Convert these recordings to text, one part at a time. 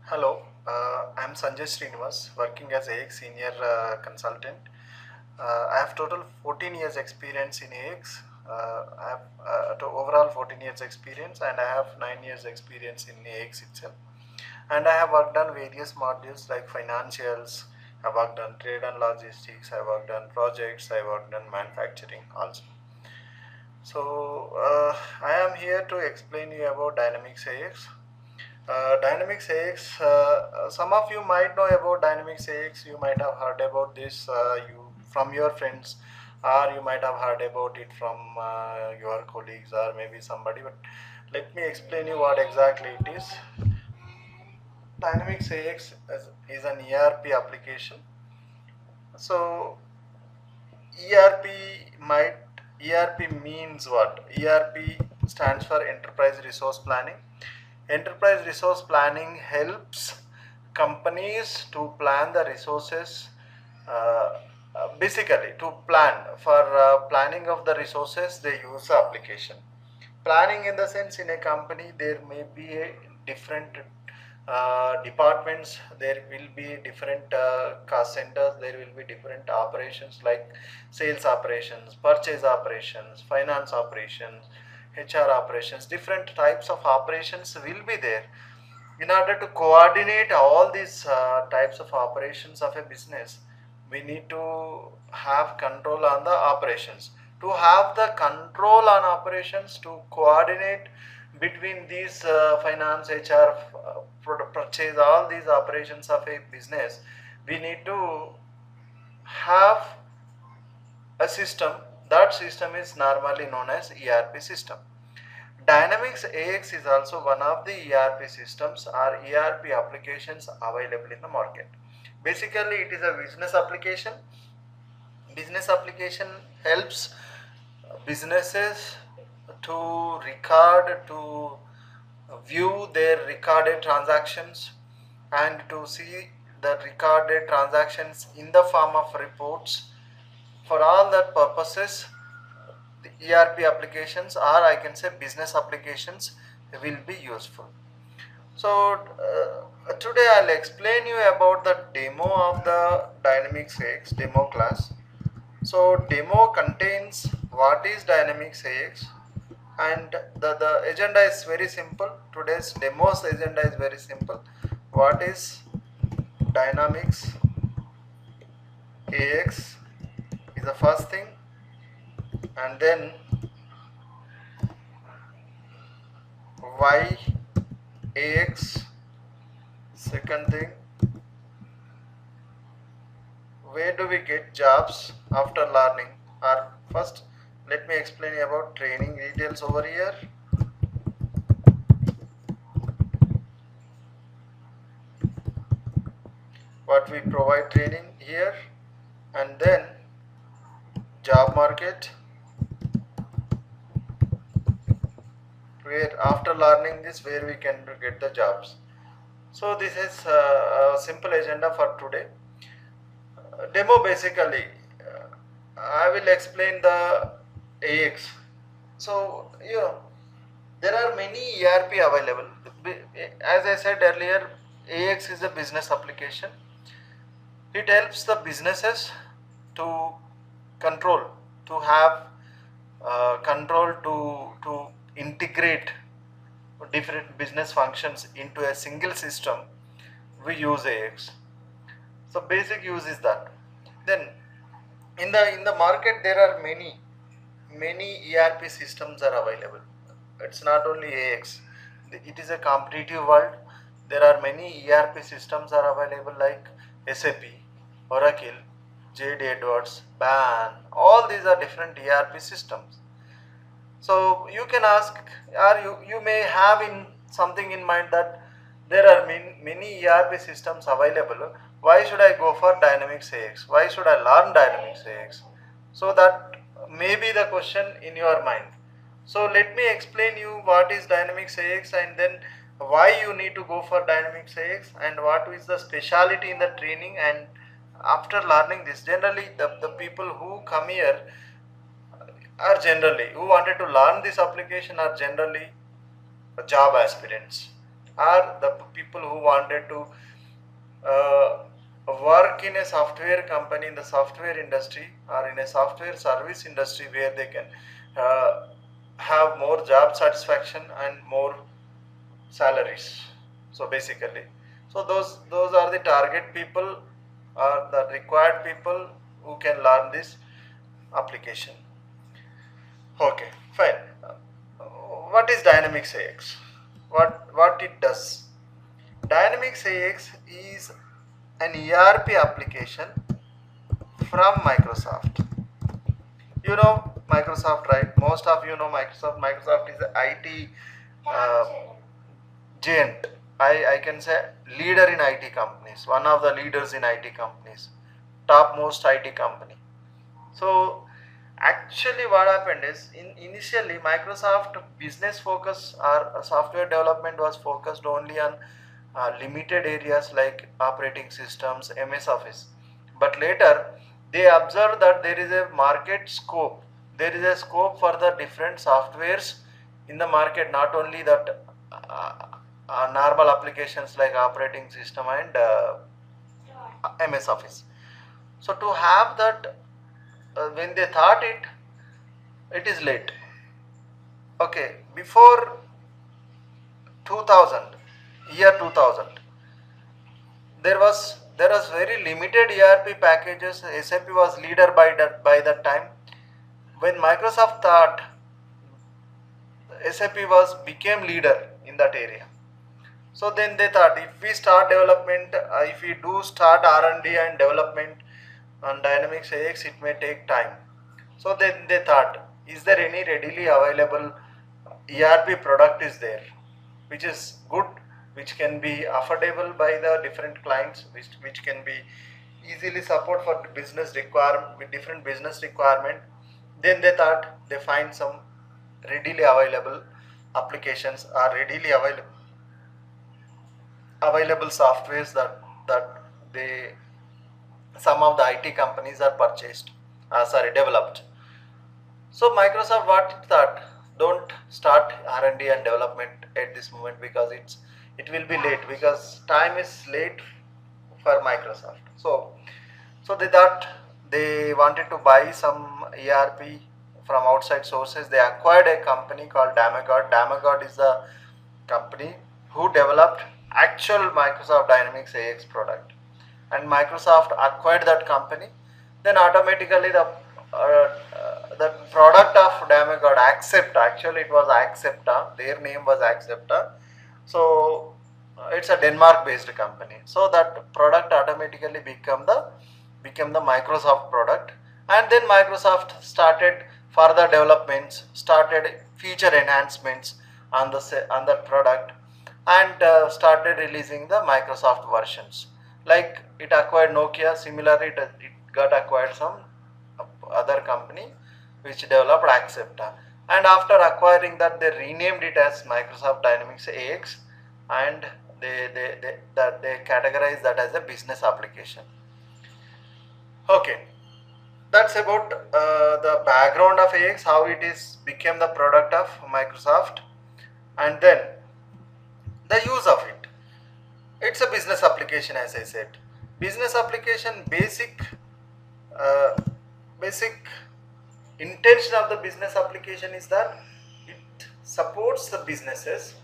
Hello, I'm Sanjay Srinivas, working as AX Senior Consultant. I have total 14 years experience in AX. I have overall 14 years experience, and I have 9 years experience in AX itself. And I have worked on various modules like financials, I worked on trade and logistics, I worked on projects, I worked on manufacturing also. So I am here to explain you about Dynamics AX. Dynamics AX, some of you might know about Dynamics AX. You might have heard about this you from your friends, or you might have heard about it from your colleagues or maybe somebody. But let me explain you what exactly it is. Dynamics AX is an ERP application. So ERP might ERP means what? ERP stands for Enterprise Resource Planning. Enterprise resource planning helps companies to plan the resources, basically to plan. For planning of the resources, they use the application. Planning in the sense, in a company there may be a different departments, there will be different cost centers, there will be different operations like sales operations, purchase operations, finance operations, HR operations. Different types of operations will be there. In order to coordinate all these types of operations of a business, we need to have control on the operations. To have the control on operations, to coordinate between these finance, HR, purchase, all these operations of a business, we need to have a system. That system is normally known as ERP system. Dynamics AX is also one of the ERP systems or ERP applications available in the market. Basically, it is a business application. Business application helps businesses to record, to view their recorded transactions, and to see the recorded transactions in the form of reports. For all that purposes, the ERP applications, or I can say business applications, will be useful. So today I'll explain you about the demo of the Dynamics AX demo class. So demo contains what is Dynamics AX, and the agenda is very simple. Today's demo's agenda is very simple. What is Dynamics AX is the first thing, and then why AX, second thing, where do we get jobs after learning, or first let me explain you about training details over here. What we provide training here, and then job market, where after learning this, where we can get the jobs. So this is a simple agenda for today. Demo, basically I will explain the AX. So there are many ERP available. As I said earlier, AX is a business application. It helps the businesses to control, to have control, to integrate different business functions into a single system. We use AX. So basic use is that. Then in the market there are many ERP systems are available. It's not only AX. It is a competitive world. There are many ERP systems are available like SAP, Oracle, JD Edwards, BAN. All these are different ERP systems. So you can ask, or you may have in something in mind that there are many ERP systems available. Why should I go for Dynamics AX? Why should I learn Dynamics AX? So that may be the question in your mind. So let me explain you what is Dynamics AX, and then why you need to go for Dynamics AX, and what is the speciality in the training. And after learning this, generally the people who come here are generally, who wanted to learn this application, are generally job aspirants. are the people who wanted to uh, work in a software company in the software industry or in a software service industry where they can uh, have more job satisfaction and more salaries. So basically, so those are the target people or the required people who can learn this application. Okay, fine. What is Dynamics AX? What it does? Dynamics AX is an ERP application from Microsoft. You know Microsoft, right? Most of you know Microsoft. Microsoft is an IT uh, giant. I can say leader in IT companies, one of the leaders in IT companies, topmost IT company. So actually what happened is initially Microsoft business focus or software development was focused only on limited areas like operating systems, MS Office. But later they observed that there is a market scope. There is a scope for the different softwares in the market, not only that normal applications like operating system and MS Office. So to have that, when they thought it is late. Okay, before 2000, year 2000, there was very limited ERP packages. SAP was leader by that time. When Microsoft thought SAP was became leader in that area. So then they thought if we start development, if we do start R&D and development on Dynamics AX, it may take time. So then they thought, is there any readily available ERP product is there, which is good, which can be affordable by the different clients, which can be easily support for the business requirement with different business requirement. Then they thought they find some readily available applications are readily available softwares that they some of the IT companies are purchased, developed. So Microsoft what it thought, don't start R&D and development at this moment because it will be late, because time is late for Microsoft. So they thought they wanted to buy some ERP from outside sources. They acquired a company called Damagod. Damagod is the company who developed actual Microsoft Dynamics AX product, and Microsoft acquired that company. Then automatically the product of Damagod Accepta, actually it was Accepta, their name was Accepta. So it's a Denmark based company. So that product automatically became the Microsoft product, and then Microsoft started further developments, started feature enhancements on the product, and started releasing the Microsoft versions. Like it acquired Nokia, similarly it got acquired some other company which developed Accepta, and after acquiring that they renamed it as Microsoft Dynamics AX, and they categorize that as a business application. Okay, that's about the background of AX, how it is became the product of Microsoft, and then the use of it. It's a business application, as I said. Business application uh, basic intention of the business application is that it supports the businesses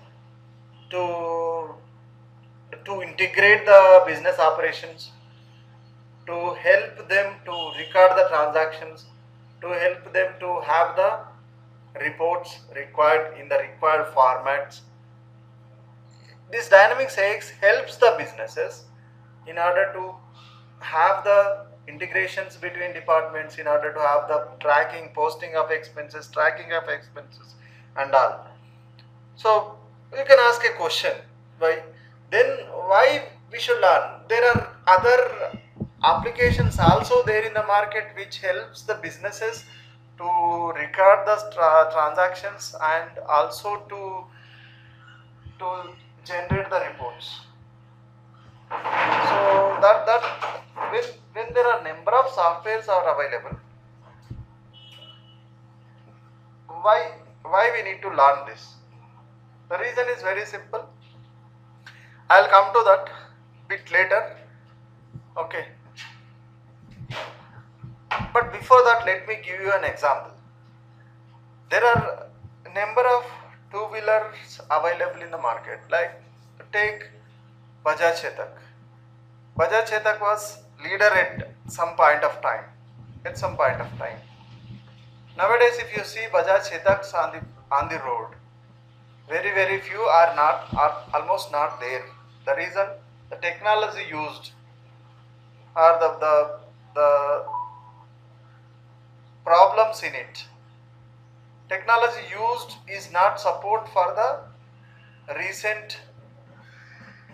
to integrate the business operations, to help them to record the transactions, to help them to have the reports required in the required formats. This Dynamics AX helps the businesses in order to have the integrations between departments, in order to have the tracking, posting of expenses, tracking of expenses, and all. So you can ask a question, why? Then why we should learn? There are other applications also there in the market which helps the businesses to record the transactions and also to generate the reports. So that when there are number of softwares are available, why we need to learn this? The reason is very simple. I'll come to that bit later. Okay. But before that, let me give you an example. There are a number of two-wheelers available in the market. Like take Bajaj Chetak. Bajaj Chetak was leader at some point of time. At some point of time. Nowadays, if you see Bajaj Chetaks on the road, very few are almost not there. The reason, the technology used or the problems in it. Technology used is not support for the recent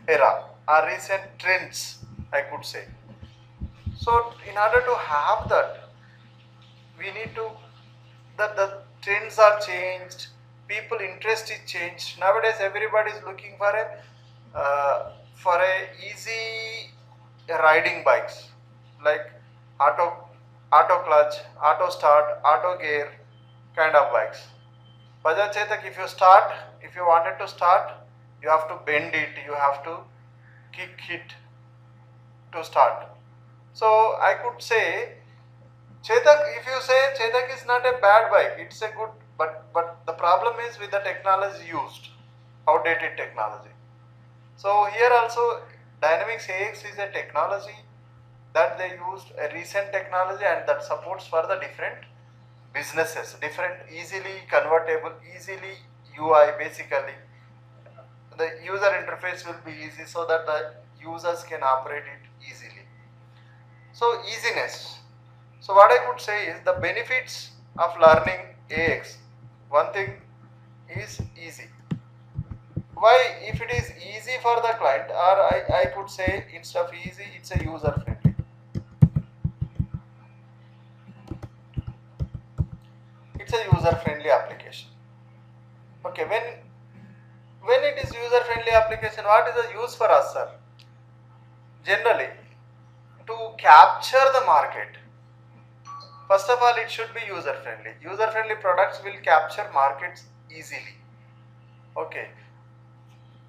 era or recent trends, I could say. So in order to have that, we need to, that the trends are changed, people interest is changed. Nowadays everybody is looking for a easy riding bikes like auto clutch, auto start, auto gear kind of bikes. Bajaj Chetak, if you wanted to start, you have to bend it, you have to kick it to start. So I could say Chetak, if you say Chetak is not a bad bike, it's a good, but the problem is with the technology used, outdated technology. So here also Dynamics AX is a technology that they used, a recent technology, and that supports for the different businesses, different easily convertible, easily UI. Basically the user interface will be easy so that the users can operate it easily. So easiness. So what I could say is the benefits of learning AX. One thing is easy. Why? If it is easy for the client, or I could say instead of easy, it's a user friendly. It's a user friendly application. Okay, when it is user friendly application, what is the use for us, sir? Generally, to capture the market. First of all, it should be user friendly. User friendly products will capture markets easily. Okay.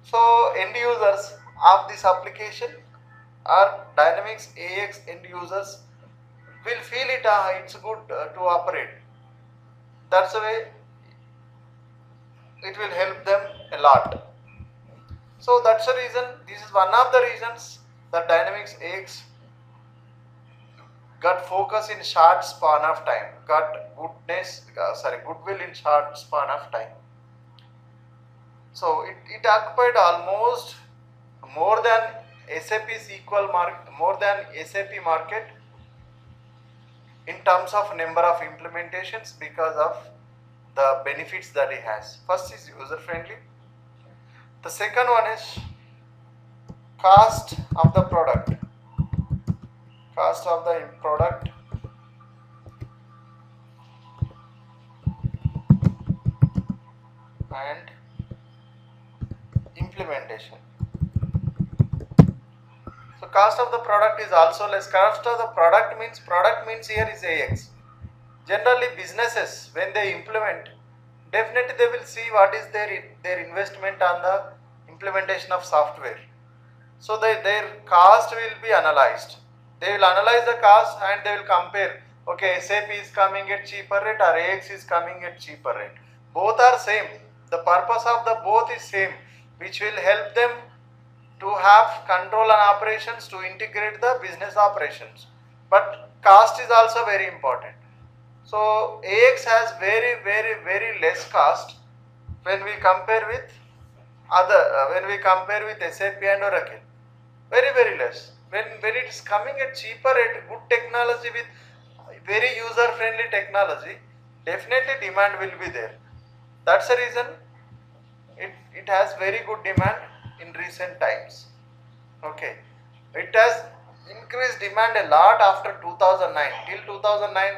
So end users of this application or Dynamics AX end users will feel it, it's good to operate. That's the way it will help them a lot. So that's the reason, this is one of the reasons that Dynamics AX got focus in short span of time, got goodwill in short span of time. So it occupied almost more than SAP's more than SAP market in terms of number of implementations because of the benefits that it has. First is user friendly. The second one is cost of the product. Cost of the product and implementation. So cost of the product is also less. Cost of the product means here is AX. Generally businesses, when they implement, definitely they will see what is their investment on the implementation of software. So their cost will be analyzed. They will analyze the cost and they will compare. Okay, SAP is coming at cheaper rate or AX is coming at cheaper rate. Both are same. The purpose of the both is same, which will help them to have control on operations, to integrate the business operations. But cost is also very important. So AX has very less cost when we compare with SAP and Oracle. Very less. When it is coming at cheaper rate, good technology with very user friendly technology, definitely demand will be there. That's the reason it has very good demand in recent times. Okay, it has increased demand a lot after 2009. Till 2009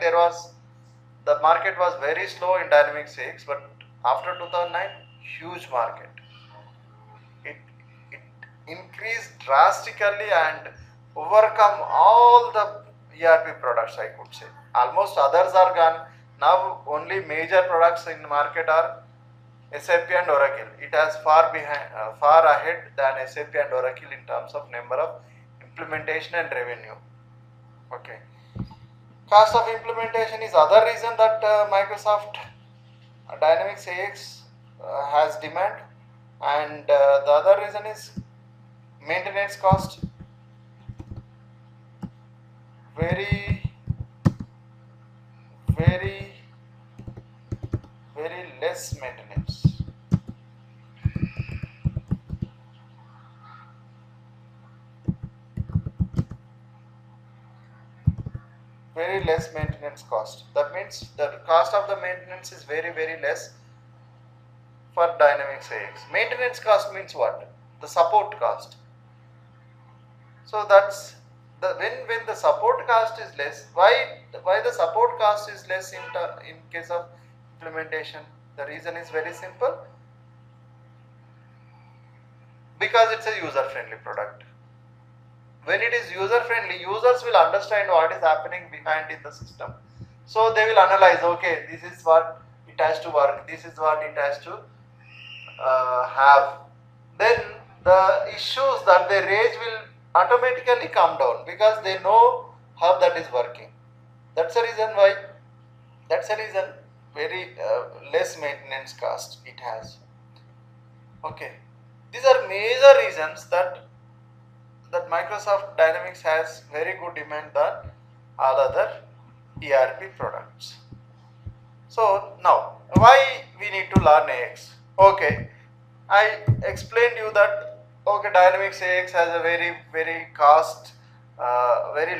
the market was very slow in Dynamics AX, but after 2009 huge market. It increased drastically and overcome all the ERP products, I could say. Almost others are gone. Now only major products in the market are SAP and Oracle. It has far ahead than SAP and Oracle in terms of number of implementation and revenue. Okay. Cost of implementation is other reason that Microsoft Dynamics AX has demand, and the other reason is maintenance cost. Very, very, very less maintenance. Very less maintenance cost. That means the cost of the maintenance is very, very less for Dynamics AX. Maintenance cost means what? The support cost. So that's the when the support cost is less. Why the support cost is less in case of implementation? The reason is very simple. Because it's a user friendly product. When it is user friendly, users will understand what is happening behind in the system. So they will analyze, okay, this is what it has to work, this is what it has to have. Then the issues that they raise will automatically come down because they know how that is working. That's the reason why, very less maintenance cost it has. Okay, these are major reasons that Microsoft Dynamics has very good demand than all other ERP products. So now, why we need to learn AX? Okay, I explained you that okay, Dynamics AX has a very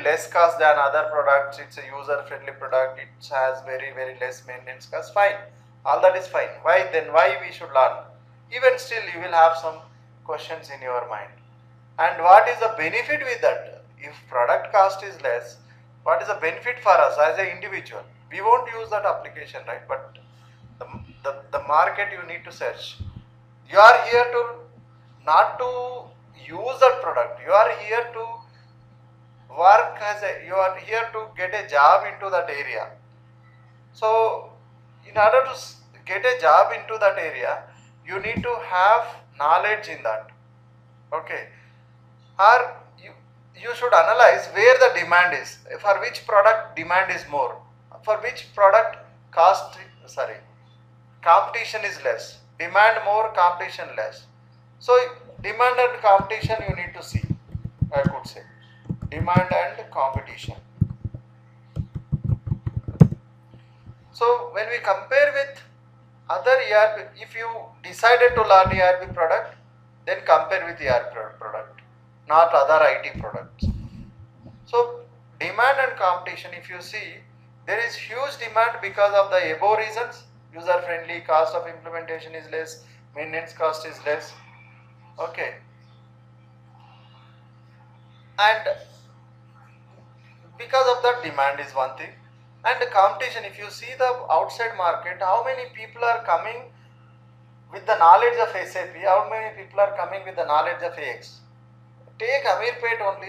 less cost than other products. It's a user friendly product. It has very less maintenance cost. Fine, all that is fine. Why then? Why we should learn? Even still, you will have some questions in your mind. And what is the benefit with that? If product cost is less, what is the benefit for us as an individual? We won't use that application, right? But the market you need to search. You are here to not to use that product. You are here to work you are here to get a job into that area. So in order to get a job into that area, you need to have knowledge in that. Okay. Or you should analyze where the demand is, for which product demand is more, for which product competition is less, demand more, competition less. So demand and competition you need to see, I could say, demand and competition. So when we compare with other ERP, if you decided to learn ERP product, then compare with ERP product, not other IT products. So demand and competition, if you see, there is huge demand because of the above reasons. User friendly, cost of implementation is less, maintenance cost is less. Okay, and because of that, demand is one thing, and the competition, if you see the outside market, how many people are coming with the knowledge of SAP, how many people are coming with the knowledge of AX? Take Amirpet only.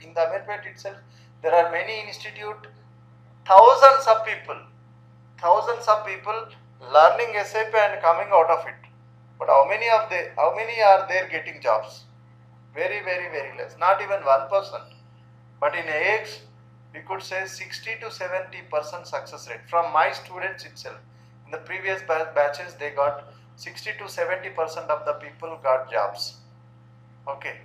In the Amirpet itself, there are many institute, thousands of people learning SAP and coming out of it. But how many are there getting jobs? Very less. Not even 1%. But in AX, we could say 60 to 70% success rate. From my students itself, in the previous batches, they got 60 to 70% of the people got jobs. Okay.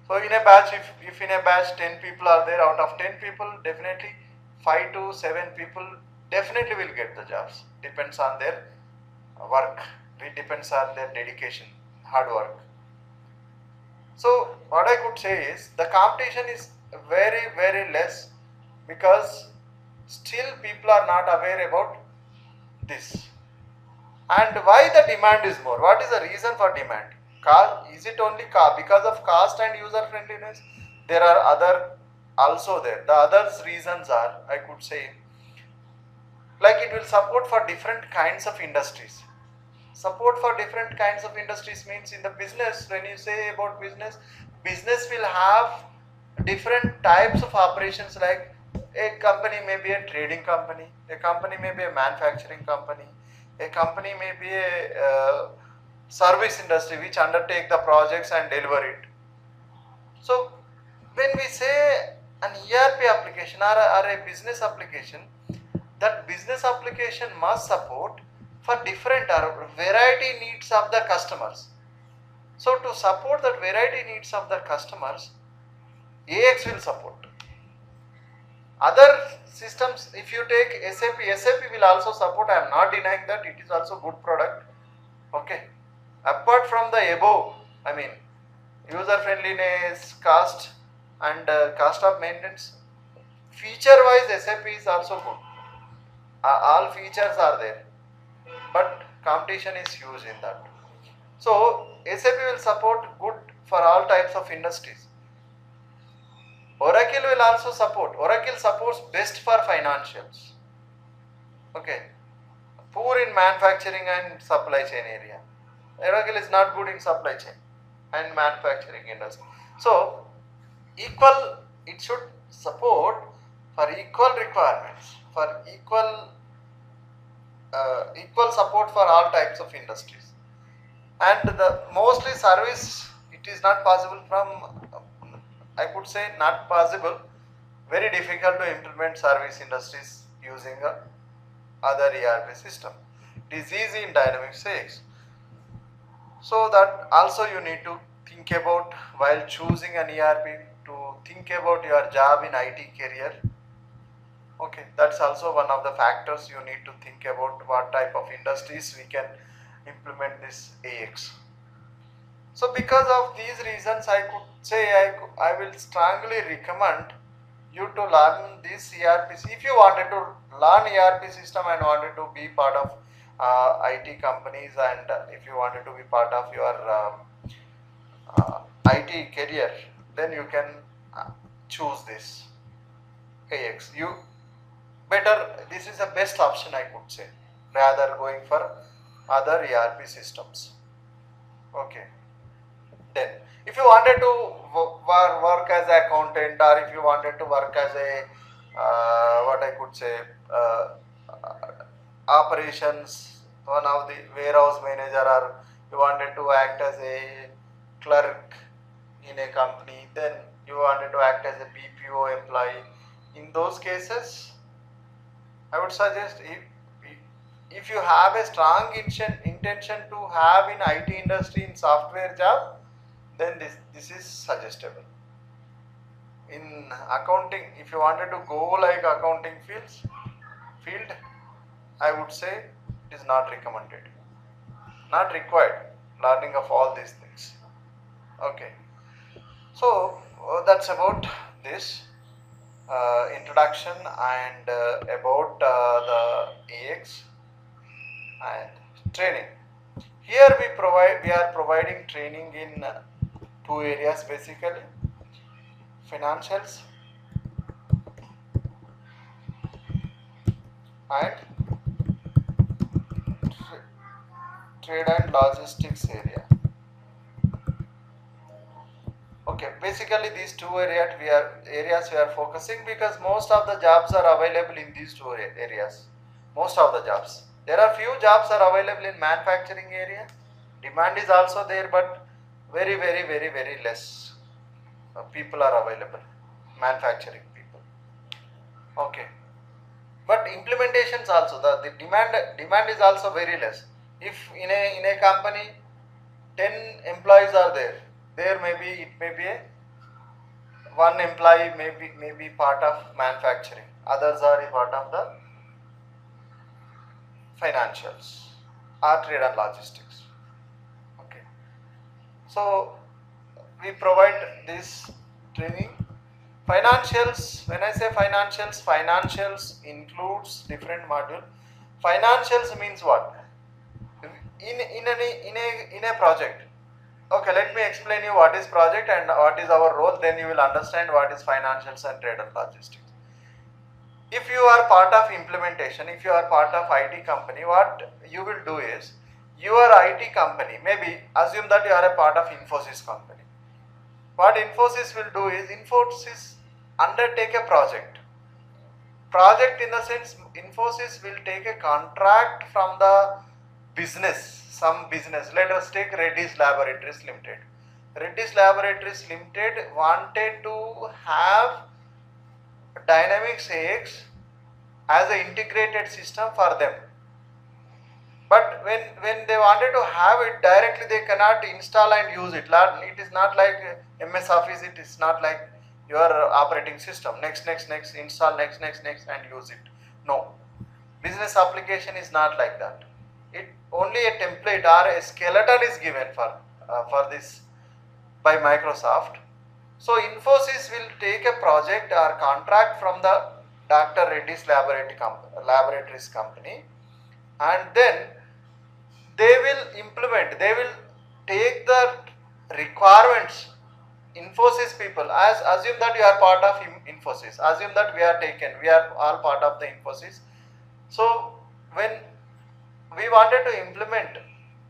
So in a batch, if in a batch 10 people are there, out of 10 people, definitely 5 to 7 people definitely will get the jobs. Depends on their work. It depends on their dedication, hard work. So what I could say is the competition is very less because still people are not aware about this. And why the demand is more? What is the reason for demand? Is it only because of cost and user friendliness? There are other also there. The other reasons are, I could say, like it will support for different kinds of industries. Support for different kinds of industries means in the business, when you say about business will have different types of operations, like a company may be a trading company, a company may be a manufacturing company, A company may be a service industry which undertake the projects and deliver it. So when we say an ERP application or a business application, that business application must support for different or variety needs of the customers. So to support that variety needs of the customers, AX will support. Other systems, if you take SAP, SAP will also support. I am not denying that it is also good product. Okay. Apart from the above, I mean, user friendliness, cost and cost of maintenance, feature wise SAP is also good. All features are there, but competition is huge in that. So SAP will support good for all types of industries. Oracle will also support. Oracle supports best for financials. Okay. Poor in manufacturing and supply chain area. Oracle is not good in supply chain and manufacturing industry. So equal, it should support for equal requirements, for equal support for all types of industries. And the mostly service, it is not possible from, I could say not possible, very difficult to implement service industries using other ERP system. It is easy in Dynamics AX. So that also you need to think about while choosing an ERP, to think about your job in IT career. Okay, that's also one of the factors you need to think about, what type of industries we can implement this AX. So because of these reasons, I could say I will strongly recommend you to learn this ERP. If you wanted to learn ERP system and wanted to be part of IT companies, and if you wanted to be part of your IT career, then you can choose this AX. You better, this is the best option I could say, rather going for other ERP systems. Okay. Then if you wanted to work as an accountant, or if you wanted to work as a what I could say operations, one of the warehouse manager, or you wanted to act as a clerk in a company, then you wanted to act as a BPO employee, in those cases I would suggest, if you have a strong intention to have in IT industry in software job, then this is suggestible. In accounting, if you wanted to go like accounting field, I would say it is not recommended, not required learning of all these things. Okay, so that's about this introduction and about the AX and training. Here we are providing training in two areas basically: financials and trade and logistics area. Okay, basically these two areas we are focusing, because most of the jobs are available in these two areas. Most of the jobs. There are few jobs are available in manufacturing area. Demand is also there, but very less people are available. Manufacturing people. Okay. But implementations also, the demand is also very less. If in a company 10 employees are there, it may be one employee may be part of manufacturing, others are a part of the financials or trade and logistics. Okay, so we provide this training. Financials, when I say financials includes different module. Financials means what? In a project. Okay, let me explain you what is project and what is our role, then you will understand what is financials and trade and logistics. If you are part of implementation, if you are part of IT company, what you will do is, your IT company, maybe assume that you are a part of Infosys company. What Infosys will do is, Infosys undertake a project. Project in the sense, Infosys will take a contract from the some business. Let us take Reddy's Laboratories Limited. Reddy's Laboratories Limited wanted to have Dynamics AX as an integrated system for them. But when they wanted to have it directly, they cannot install and use it. It is not like MS Office, it is not like your operating system. Next, install, next, and use it. No. Business application is not like that. It only a template or a skeleton is given for this by Microsoft. So Infosys will take a project or contract from the Dr. Reddy's Laboratories company, and then they will take the requirements. Infosys people, assume that you are part of Infosys, assume that we are all part of the Infosys. So when we wanted to implement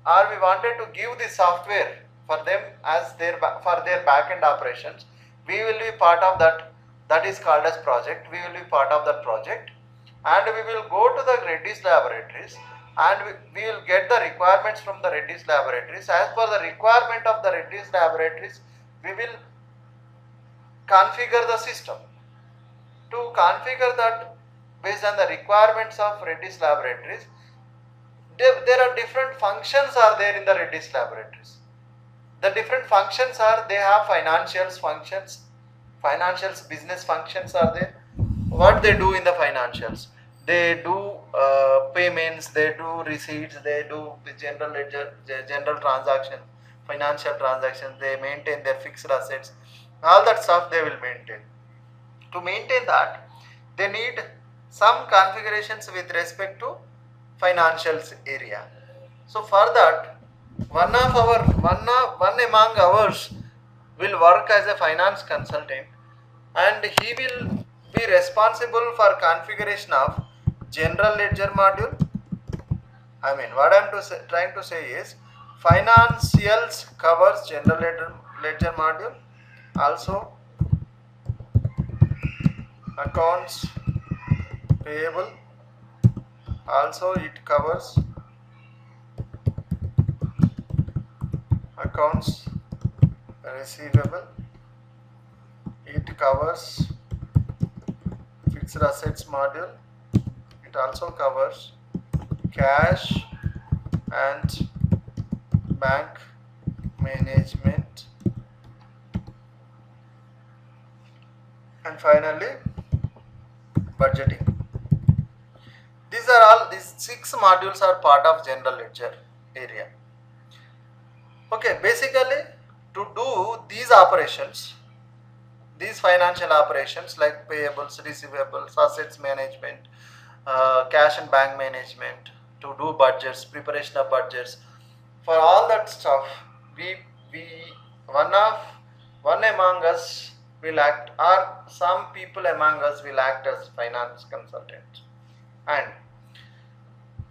or we wanted to give the software for them as for their back-end operations, we will be part of that. That is called as project. We will be part of that project, and we will go to the Reddy's Laboratories, and we will get the requirements from the Reddy's Laboratories. As per the requirement of the Reddy's Laboratories, we will configure the system. To configure that based on the requirements of Reddy's Laboratories, there are different functions are there in the Reddy's Laboratories. The different functions are, they have financials, business functions are there. What they do in the financials? They do payments, they do receipts, they do general ledger, general transaction, financial transactions, they maintain their fixed assets, all that stuff they will maintain. To maintain that, they need some configurations with respect to financials area. So for that, one among ours will work as a finance consultant, and he will be responsible for configuration of general ledger module. I mean, what I am trying to say is, financials covers general ledger module, also accounts payable, also it covers accounts receivable, it covers fixed assets module, it also covers cash and bank management, and finally budgeting. These 6 modules are part of general ledger area. Okay, basically to do these operations, these financial operations like payables, receivables, assets management, cash and bank management, to do budgets, preparation of budgets, for all that stuff, one among us will act, or some people among us will act as finance consultants. And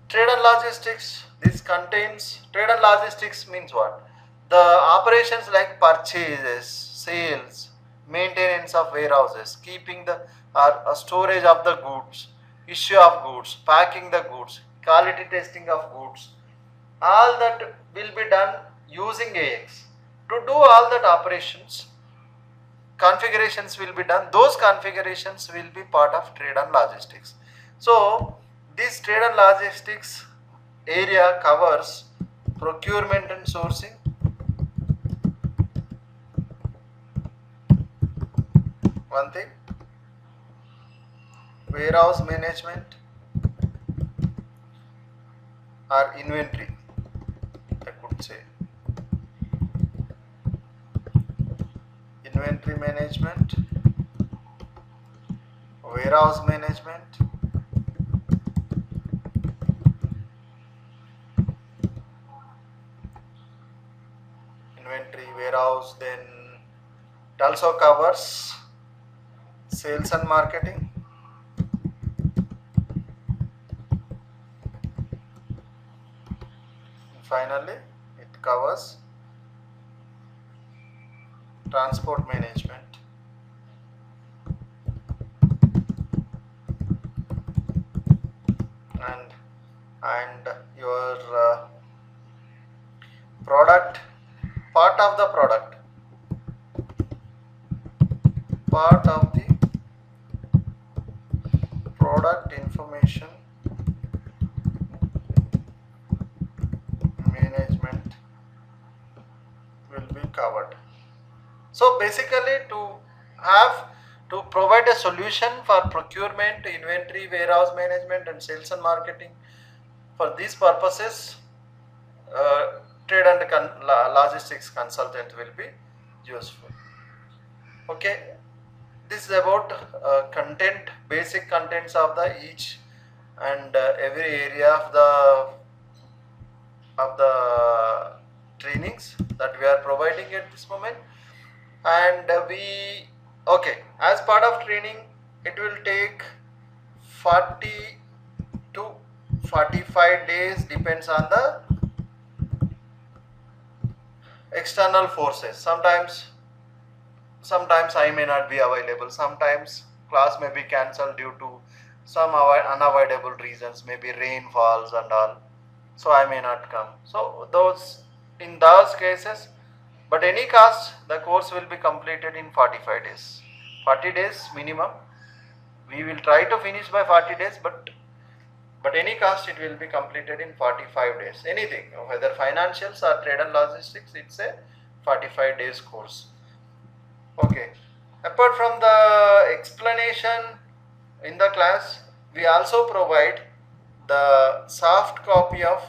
trade and logistics, this contains, trade and logistics means what? The operations like purchases, sales, maintenance of warehouses, keeping the storage of the goods, issue of goods, packing the goods, quality testing of goods, all that will be done using AX. To do all that operations, configurations will be done. Those configurations will be part of trade and logistics. So this trade and logistics area covers procurement and sourcing, one thing, warehouse management or inventory, I could say, inventory management, warehouse management, warehouse. Then it also covers sales and marketing, and finally it covers transport management. And your part of the product, part of the product information management will be covered. So basically to provide a solution for procurement, inventory, warehouse management and sales and marketing. For these purposes, trade and logistics consultant will be useful. Okay, this is about content, basic contents of the each and every area of the trainings that we are providing at this moment. And okay, as part of training, it will take 40 to 45 days, depends on the external forces. Sometimes I may not be available, sometimes class may be cancelled due to some unavoidable reasons, maybe rainfalls and all, so I may not come. So in those cases, but any cost, the course will be completed in 45 days. 40 days minimum. We will try to finish by 40 days, but any cost, it will be completed in 45 days. Anything, whether financials or trade and logistics, it's a 45 days course. Okay. Apart from the explanation in the class, we also provide the soft copy of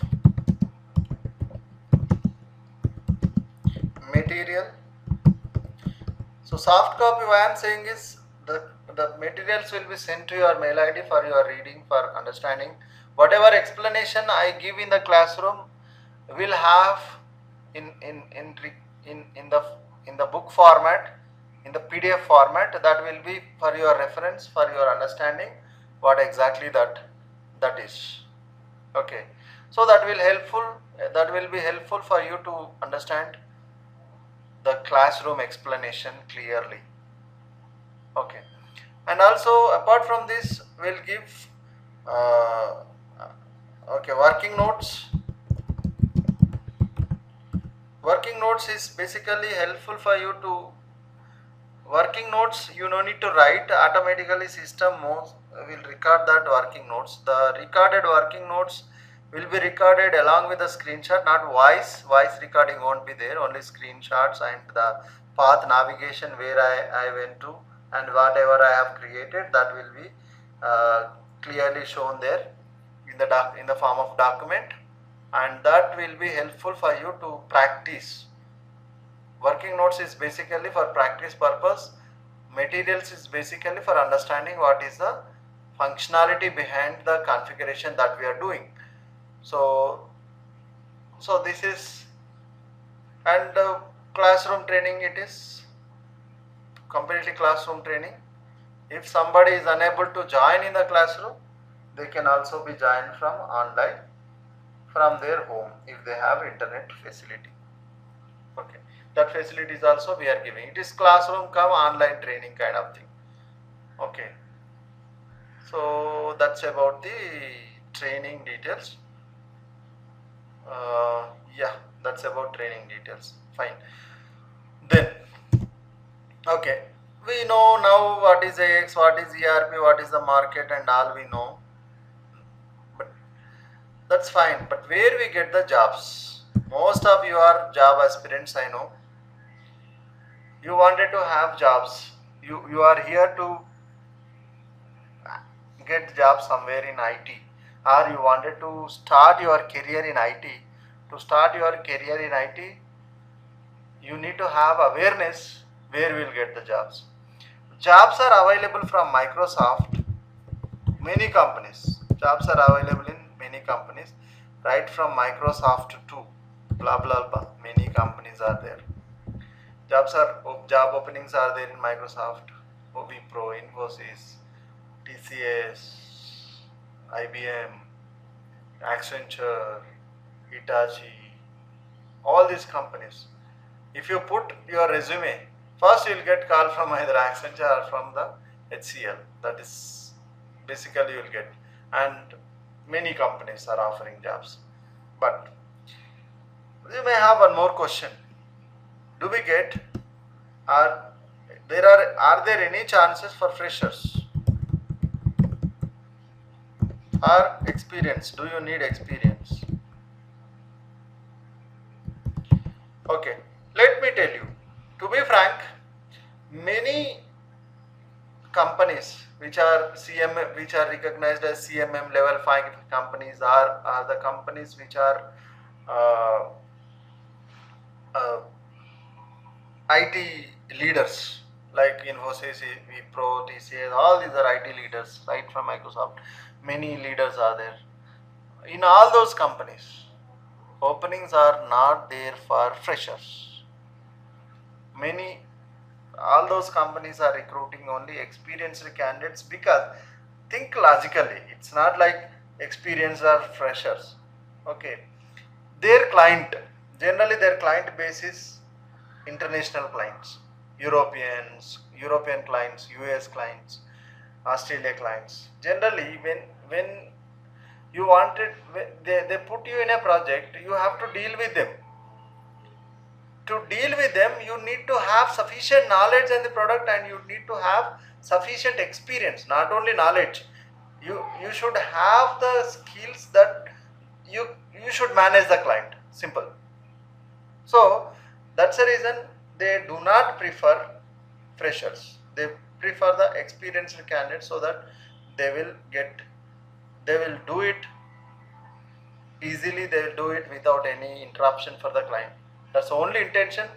material. So soft copy, what I am saying is the materials will be sent to your mail ID for your reading, for understanding. Whatever explanation I give in the classroom will have in the book format, in the PDF format, that will be for your reference, for your understanding what exactly that is. Okay, so that will be helpful for you to understand the classroom explanation clearly. Okay, and also apart from this, we'll give working notes. Working notes is basically helpful for you to working notes. You no need to write, automatically system will record that working notes. The recorded working notes will be recorded along with the screenshot, not voice recording won't be there, only screenshots and the path navigation where I went to and whatever I have created, that will be clearly shown there in the form of document, and that will be helpful for you to practice. Working notes is basically for practice purpose. Materials is basically for understanding what is the functionality behind the configuration that we are doing. So this is, and classroom training, it is completely classroom training. If somebody is unable to join in the classroom, they can also be joined from online, from their home, if they have internet facility. Okay, that facility is also we are giving. It is classroom come online training kind of thing. Okay, so that's about the training details. Yeah, that's about training details. Fine. Then, okay, we know now what is AX, what is ERP, what is the market, and all we know. But that's fine. But where we get the jobs? Most of you are job aspirants, I know. You wanted to have jobs. You are here to get job somewhere in IT, or you wanted to start your career in IT. To start your career in IT, you need to have awareness where we will get the jobs. Jobs are available from Microsoft, many companies. Jobs are available in many companies, right from Microsoft to blah blah blah. Many companies are there. Job openings are there in Microsoft, Wipro, Infosys, TCS, IBM, Accenture, Hitachi, all these companies. If you put your resume, first you will get call from either Accenture or from the HCL. That is basically you will get, and many companies are offering jobs. But you may have one more question. Do we get, are there any chances for freshers or experience? Do you need experience? Okay, let me tell you, to be frank, many companies which are which are recognized as CMM level 5 companies are the companies which are uh, uh, IT leaders like Infosys, Wipro, TCS, all these are IT leaders right from Microsoft. Many leaders are there. In all those companies, openings are not there for freshers. Many, all those companies are recruiting only experienced candidates because think logically, it's not like experienced or freshers. Okay, their client, generally their client base is international clients, European clients, US clients, Australia clients. Generally, when you wanted, they put you in a project, you have to deal with them. To deal with them, you need to have sufficient knowledge in the product and you need to have sufficient experience, not only knowledge. You should have the skills that you should manage the client. Simple. So that's the reason they do not prefer freshers. They prefer the experienced candidates so that they will do it easily, they will do it without any interruption for the client. That's the only intention.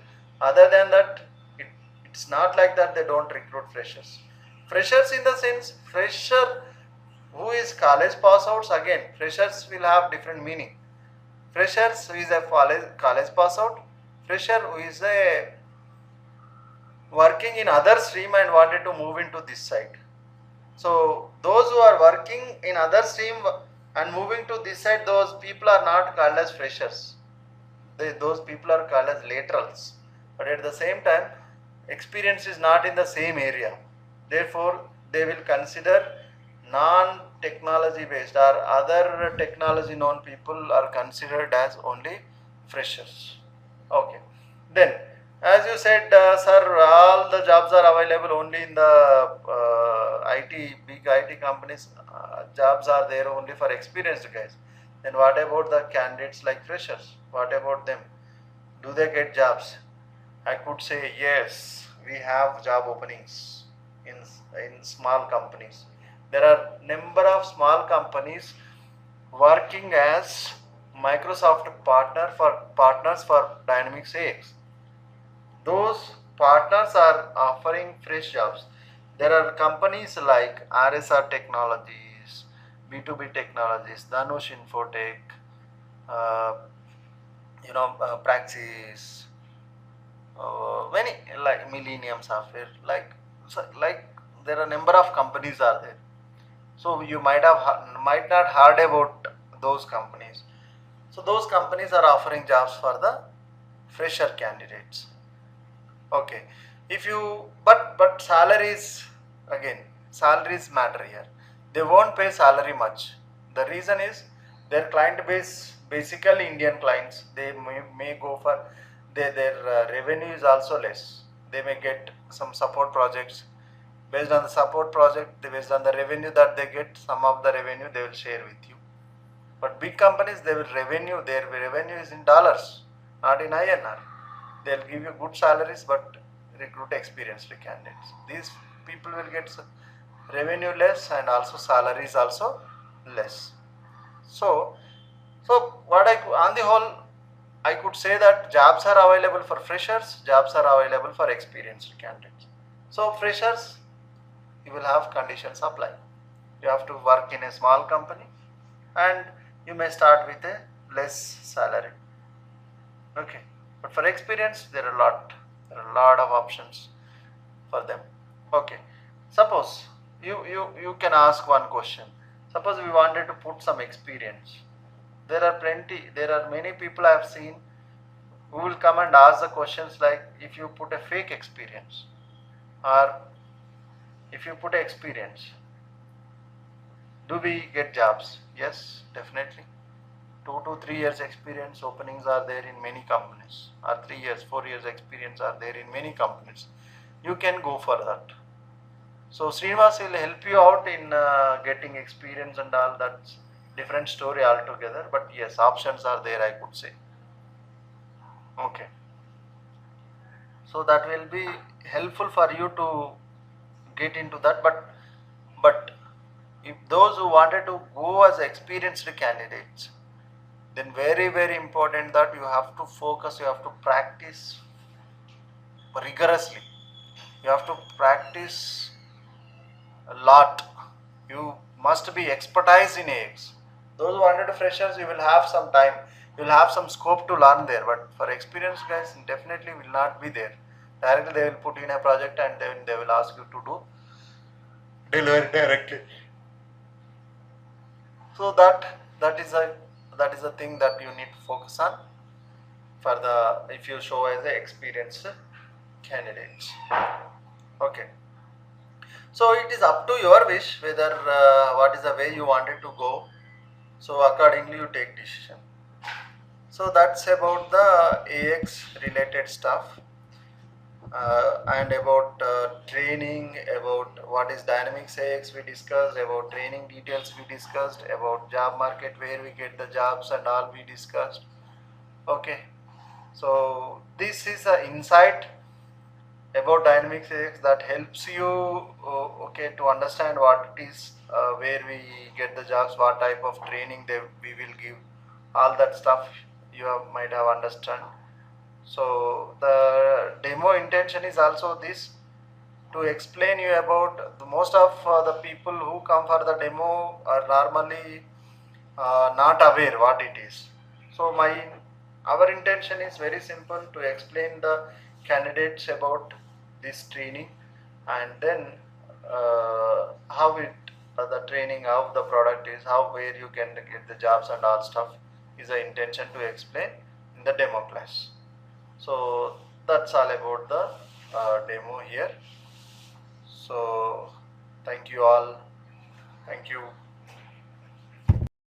Other than that, it's not like that they don't recruit freshers. Freshers in the sense, fresher who is college pass outs, again, freshers will have different meaning. Freshers who is a college pass out, fresher who is a working in other stream and wanted to move into this side. So those who are working in other stream and moving to this side, those people are not called as freshers. Those people are called as laterals. But at the same time, experience is not in the same area. Therefore, they will consider non-technology based or other technology known people are considered as only freshers. Okay. Then, as you said, sir, all the jobs are available only in the big IT companies. Jobs are there only for experienced guys. Then what about the candidates like freshers? What about them? Do they get jobs? I could say yes, we have job openings in small companies. There are number of small companies working as Microsoft partners for Dynamics AX. Those partners are offering fresh jobs. There are companies like RSR Technologies, B2B Technologies, Dhanush Infotech, uh, Praxis, many like Millennium Software, like there are number of companies are there. So you might not heard about those companies. So those companies are offering jobs for the fresher candidates. Okay, if you but salaries, again, salaries matter here. They won't pay salary much. The reason is their client base basically Indian clients. They may go for their revenue is also less. They may get some support projects. Based on the support project, based on the revenue that they get, some of the revenue they will share with you. But big companies, their revenue is in dollars, not in INR. They'll give you good salaries but recruit experienced candidates. These people will get revenue less and also salaries also less. So, on the whole, I could say that jobs are available for freshers, jobs are available for experienced candidates. So freshers, you will have conditions apply. You have to work in a small company and you may start with a less salary. Okay, but for experience, there are a lot of options for them. Okay, suppose you can ask one question. Suppose we wanted to put some experience. There are many people I have seen who will come and ask the questions like, if you put a fake experience or if you put experience, do we get jobs? Yes, definitely. 2 to 3 years experience openings are there in many companies, or 3 years, 4 years experience are there in many companies. You can go for that. So Srinivas will help you out in getting experience and all. That's different story altogether. But yes, options are there, I could say. Okay. So that will be helpful for you to get into that. But if those who wanted to go as experienced candidates, then very important that you have to focus, you have to practice rigorously, you have to practice a lot, you must be expertise in AX. Those who wanted freshers, you will have some time, you will have some scope to learn there, but for experienced guys definitely will not be there. Directly they will put in a project and then they will ask you to do delivery directly. So that is a thing that you need to focus on for the, if you show as a experienced candidates. Okay, so it is up to your wish whether what is the way you wanted to go, so accordingly you take decision. So that's about the AX related stuff, and about training, about what is Dynamics AX we discussed, about training details we discussed, about job market where we get the jobs and all we discussed. Okay, so this is an insight about Dynamics AX that helps you okay to understand what it is, where we get the jobs, what type of training we will give, all that stuff you might have understand. So the demo intention is also this, to explain you about the most of the people who come for the demo are normally not aware what it is. So our intention is very simple, to explain the candidates about this training, and then how it the training, how the product is, how where you can get the jobs and all stuff is the intention to explain in the demo class. So that's all about the demo here. So thank you all. Thank you.